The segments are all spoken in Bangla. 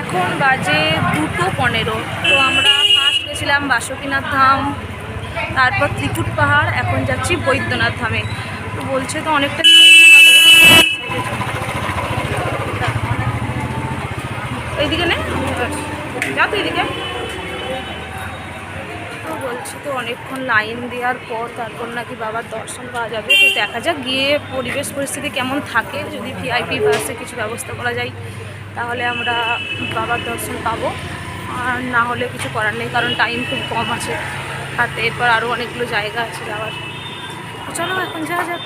এখন বাজে 2:15। তো আমরা ফার্স্ট গেছিলাম বাসুকীনাথ ধাম, তারপর ত্রিকুট পাহাড়, এখন যাচ্ছি বৈদ্যনাথ ধামে। তো বলছে তো অনেকটা এইদিকে নেই, যাও তো এইদিকে। তো বলছে তো অনেকক্ষণ লাইন দেওয়ার পর তারপর নাকি বাবার দর্শন পাওয়া যাবে। তো দেখা যাক গিয়ে পরিবেশ পরিস্থিতি কেমন থাকে। যদি ভিআইপি বাসে কিছু ব্যবস্থা করা যায় তাহলে আমরা বাবার দর্শন পাবো, আর না হলে কিছু করার নেই, কারণ টাইম খুব কম আছে হাতে। এরপর আরও অনেকগুলো জায়গা আছে যাওয়ার। চলো এখন যাওয়া যাক।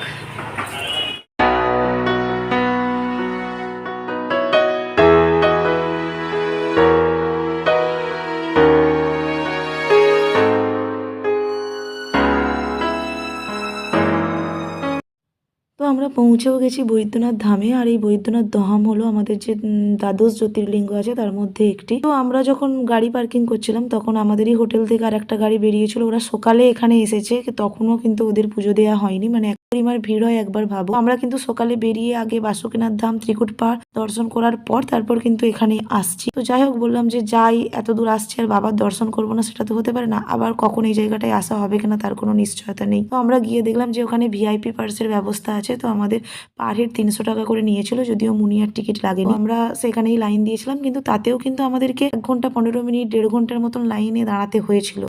তো আমরা পৌঁছেও গেছি বৈদ্যনাথ ধামে। আর এই বৈদ্যনাথ ধাম হলো আমাদের যে দ্বাদশ জ্যোতির্লিঙ্গ আছে তার মধ্যে একটি। তো আমরা যখন গাড়ি পার্কিং করছিলাম তখন আমাদেরই হোটেল থেকে আর একটা গাড়ি বেরিয়েছিল। ওরা সকালে এখানে এসেছে, তখনও কিন্তু ওদের পুজো দেওয়া হয়নি, মানে এক পরিমাণ ভিড় হয় একবার ভাবো। আমরা কিন্তু সকালে বেরিয়ে আগে বাসুকীনাথ ধাম, ত্রিকুট পাহাড় দর্শন করার পর তারপর কিন্তু এখানে আসছি। তো যাই হোক, বললাম যে যাই, এত দূর আসছি আর বাবার দর্শন করবো না সেটা তো হতে পারে না। আবার কখন এই জায়গাটায় আসা হবে কিনা তার কোনো নিশ্চয়তা নেই। তো আমরা গিয়ে দেখলাম যে ওখানে ভিআইপি পার্সের ব্যবস্থা আছে। তো আমাদের পার হেড 300 টাকা করে নিয়েছিল, যদিও মুনিয়ার টিকিট লাগেনি। আমরা সেখানেই লাইন দিয়েছিলাম, কিন্তু তাতেও কিন্তু আমাদেরকে 1 ঘন্টা 15 মিনিট 1.5 ঘন্টার মতন লাইনে দাঁড়াতে হয়েছিল।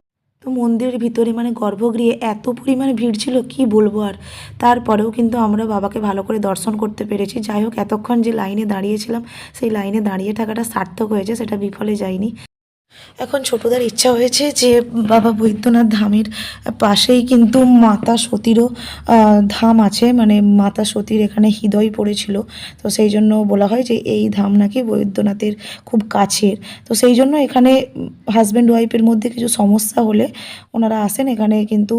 তো মন্দিরের ভিতরে মানে গর্ভগৃহে এত পরিমাণে ভিড় ছিল কি বলবো আর। তারপরেও কিন্তু আমরা বাবাকে ভালো করে দর্শন করতে পেরেছি। যাই হোক, এতক্ষণ যে লাইনে দাঁড়িয়েছিলাম সেই লাইনে দাঁড়িয়ে থাকাটা সার্থক হয়েছে, সেটা বিফলে যায়নি। এখন ছোটদার ইচ্ছা হয়েছে যে বাবা বৈদ্যনাথ ধামের পাশেই কিন্তু মাতা সতীরও ধাম আছে, মানে মাতা সতীর এখানে হৃদয় পড়েছিল। তো সেই জন্য বলা হয় যে এই ধাম নাকি বৈদ্যনাথের খুব কাছের। তো সেই জন্য এখানে হাজব্যান্ড ওয়াইফের মধ্যে কিছু সমস্যা হলে ওনারা আসেন এখানে, কিন্তু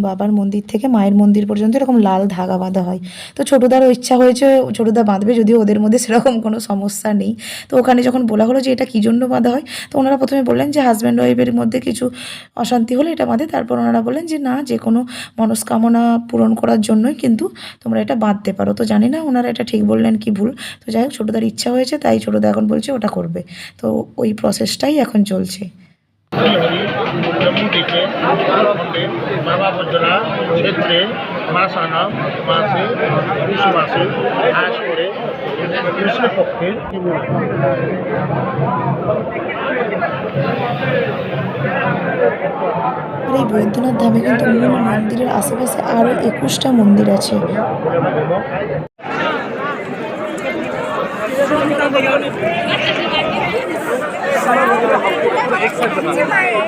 বাবার মন্দির থেকে মায়ের মন্দির পর্যন্ত এরকম লাল ধাগা বাঁধা হয়। তো ছোটদারও ইচ্ছা হয়েছে ছোটদা বাঁধবে, যদিও ওদের মধ্যে সেরকম কোনো সমস্যা নেই। তো ওখানে যখন বলা হলো যে এটা কী জন্য বাঁধা হয়, তো ওনারা প্রথমে বললেন যে হাজব্যান্ড ওয়াইফের মধ্যে কিছু অশান্তি হলে এটা বাঁধে। তারপর ওনারা বললেন যে না, যে কোনো মনস্কামনা পূরণ করার জন্যই কিন্তু তোমরা এটা বাঁধতে পারো। তো জানি না ওনারা এটা ঠিক বললেন কি ভুল। তো যাই হোক, ছোটদার ইচ্ছা হয়েছে তাই ছোটদা এখন বলছে ওটা করবে। তো ওই প্রসেসটাই এখন চলছে। जम्मू থেকে বাবা বৈদ্যনাথ ক্ষেত্রে মাসানা মাসে পুষ মাসে আশ করে কৃষ্ণপক্ষের আর এই বৈদ্যনাথ ধামে কিন্তু মূল মন্দিরের আশেপাশে আরও 21টা মন্দির আছে।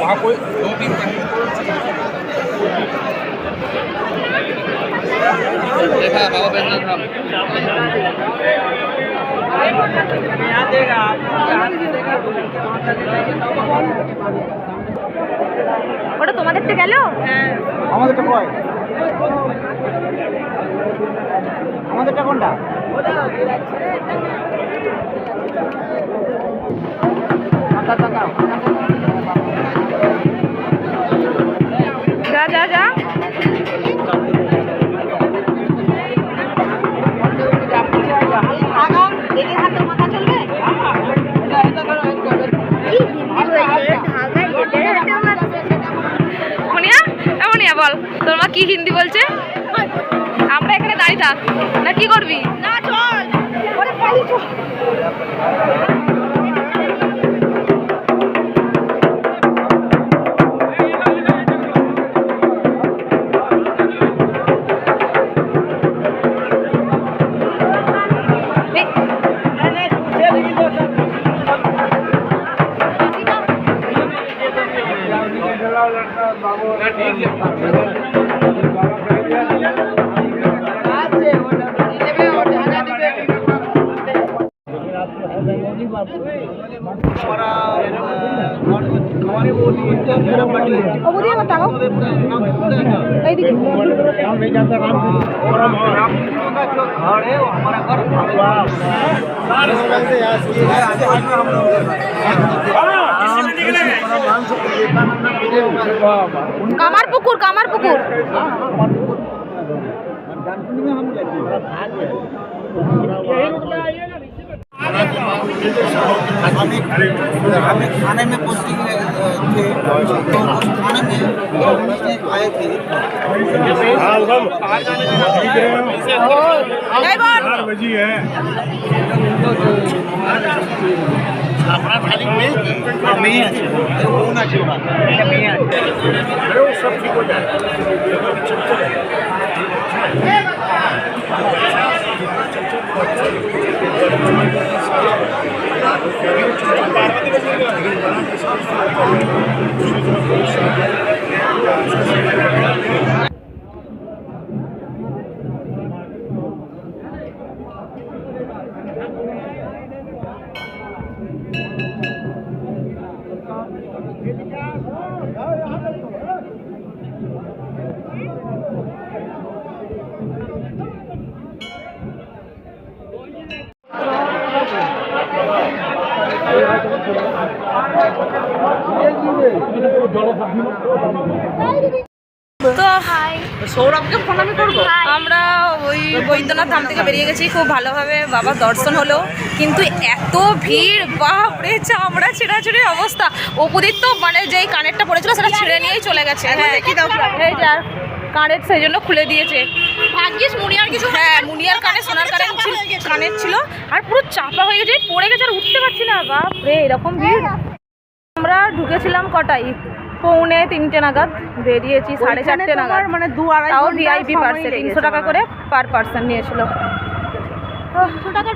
वहाँ कोई 2-3 देखा बाबा बैठना था ওটা তোমাদেরটা গেল? হ্যাঁ, আমাদেরটা কয়? আমাদেরটা কোনটা? যা যা যা। মুনিয়া বল, তোর মা কি হিন্দি বলছে? আমরা এখানে দাঁড়িয়ে থাক না, কি করবি? না চল, ওরে পালি চল। কামারপুকুর, কামারপুকুর। हमें खाने में पोस्टिंग थे तो उस खाने में आए थे আপনার খালি মেয়ে আছে বোন আছে ওরা মেয়ে আছে সব ঠিক হয়ে যায় তো সৌরভকে ফোন আমি করবো। আমরা ওই বৈদ্যনাথ ধাম থেকে বেরিয়ে গেছি, খুব ভালোভাবে বাবার দর্শন হলো, কিন্তু এত ভিড়, বাপরে চামড়া ছেঁড়াছুড়ির অবস্থা। অপুদিত তো মানে যেই কানেরটা পড়েছিল সেটা ছিঁড়ে নিয়েই চলে গেছে। হ্যাঁ, এই যে কানের সেই জন্য খুলে দিয়েছে। ভাগ্যিস মুনিয়ার কিছু, হ্যাঁ মুনিয়ার কানে সোনার কানের ছিল, আর পুরো চাপা হয়ে গেছে, পড়ে গেছে, আর উঠতে পারছি না। বাপরে এরকম ভিড়। আমরা ঢুকেছিলাম কটাই, 2:45 নাগাদ, বেরিয়েছি 4:30 নাগাদ, মানে 2-2.5 তাও ভিআইপি পার্সে 300 টাকা করে পার পার্সন নিয়েছিল।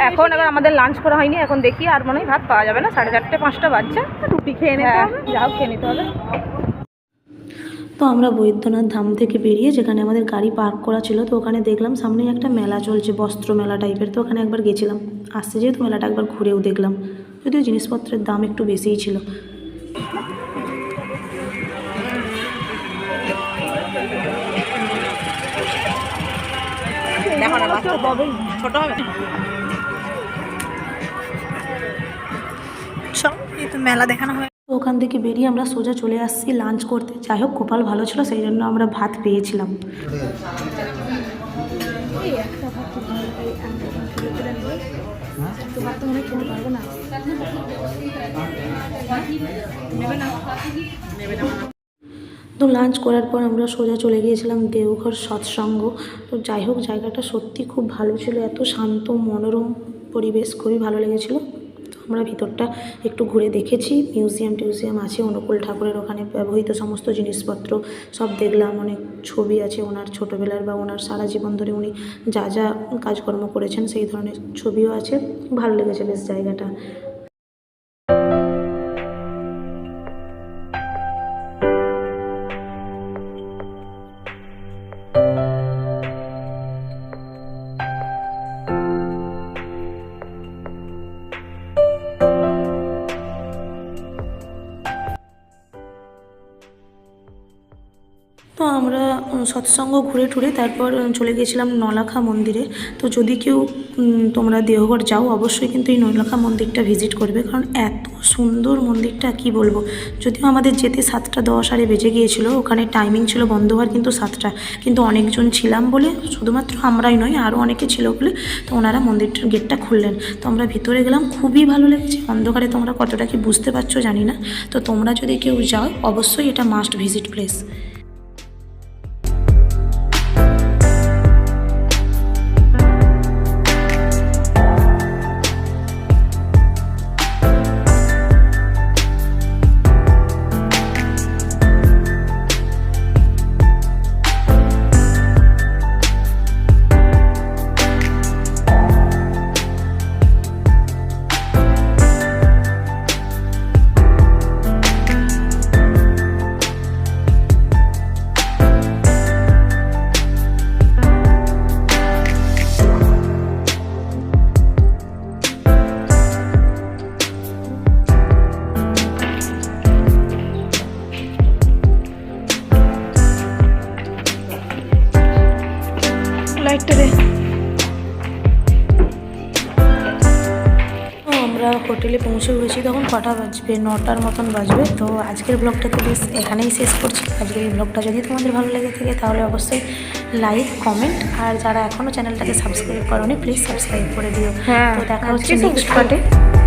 এখন এবার আমাদের লাঞ্চ করা হয়নি, এখন দেখি আর মনে হয় ভাত পাওয়া যাবে না, 4:30-5টা বাজছে, রুটি খেয়ে নিতে হবে, যাও খেয়ে নিতে হবে। তো আমরা বৈদ্যনাথ ধাম থেকে বেরিয়ে যেখানে আমাদের গাড়ি পার্ক করা ছিল, তো ওখানে দেখলাম সামনেই একটা মেলা চলছে, বস্ত্র মেলা টাইপের। তো ওখানে একবার গেছিলাম, আসছে যেহেতু মেলাটা একবার ঘুরেও দেখলাম, যদিও জিনিসপত্রের দাম একটু বেশিই ছিল। ছোট হবে সব, এই তো মেলা দেখানো হয়। তো ওখান থেকে বেরিয়ে আমরা সোজা চলে আসছি লাঞ্চ করতে। যাই হোক কপাল ভালো ছিল, সেই জন্য আমরা ভাত পেয়েছিলাম। তো লাঞ্চ করার পর আমরা সোজা চলে গিয়েছিলাম দেওঘর সৎসঙ্গ। তো যাই হোক জায়গাটা সত্যি খুব ভালো ছিল, এত শান্ত মনোরম পরিবেশ, খুবই ভালো লেগেছিলো। তো আমরা ভিতরটা একটু ঘুরে দেখেছি, মিউজিয়াম আছে, অনুকূল ঠাকুরের ওখানে ব্যবহৃত সমস্ত জিনিসপত্র সব দেখলাম। অনেক ছবি আছে ওনার ছোটোবেলার বা ওনার সারা জীবন ধরে উনি যা যা কাজকর্ম করেছেন সেই ধরনের ছবিও আছে। ভালো লেগেছে বেশ জায়গাটা। তো আমরা সৎসঙ্গ ঘুরে টুরে তারপর চলে গিয়েছিলাম নলাখা মন্দিরে। তো যদি কেউ তোমরা দেওঘর যাও অবশ্যই কিন্তু এই নলাখা মন্দিরটা ভিজিট করবে, কারণ এত সুন্দর মন্দিরটা কি বলবো। যদিও আমাদের যেতে 7:10 আরে বেজে গিয়েছিল, ওখানে টাইমিং ছিল বন্ধ হওয়ার কিন্তু 7টা, কিন্তু অনেকজন ছিলাম বলে, শুধুমাত্র আমরাই নয় আরও অনেকে ছিল বলে, তো ওনারা মন্দিরটার গেটটা খুললেন। তো আমরা ভিতরে গেলাম, খুবই ভালো লেগেছে। অন্ধকারে তোমরা কতটা কি বুঝতে পারছো জানি না, তো তোমরা যদি কেউ যাও অবশ্যই এটা মাস্ট ভিজিট প্লেস। হোটেলে পৌঁছেও গেছি। তখন কটা বাজবে, 9টার মতন বাজবে। তো আজকের ব্লগটাকে বেশ এখানেই শেষ করছি। আজকের এই ব্লগটা যদি তোমাদের ভালো লেগে থাকে তাহলে অবশ্যই লাইক, কমেন্ট, আর যারা এখনও চ্যানেলটাকে সাবস্ক্রাইব করোনি প্লিজ সাবস্ক্রাইব করে দিও। হ্যাঁ, তো দেখা হচ্ছে আজকে নেক্সট subscribe- পার্টে।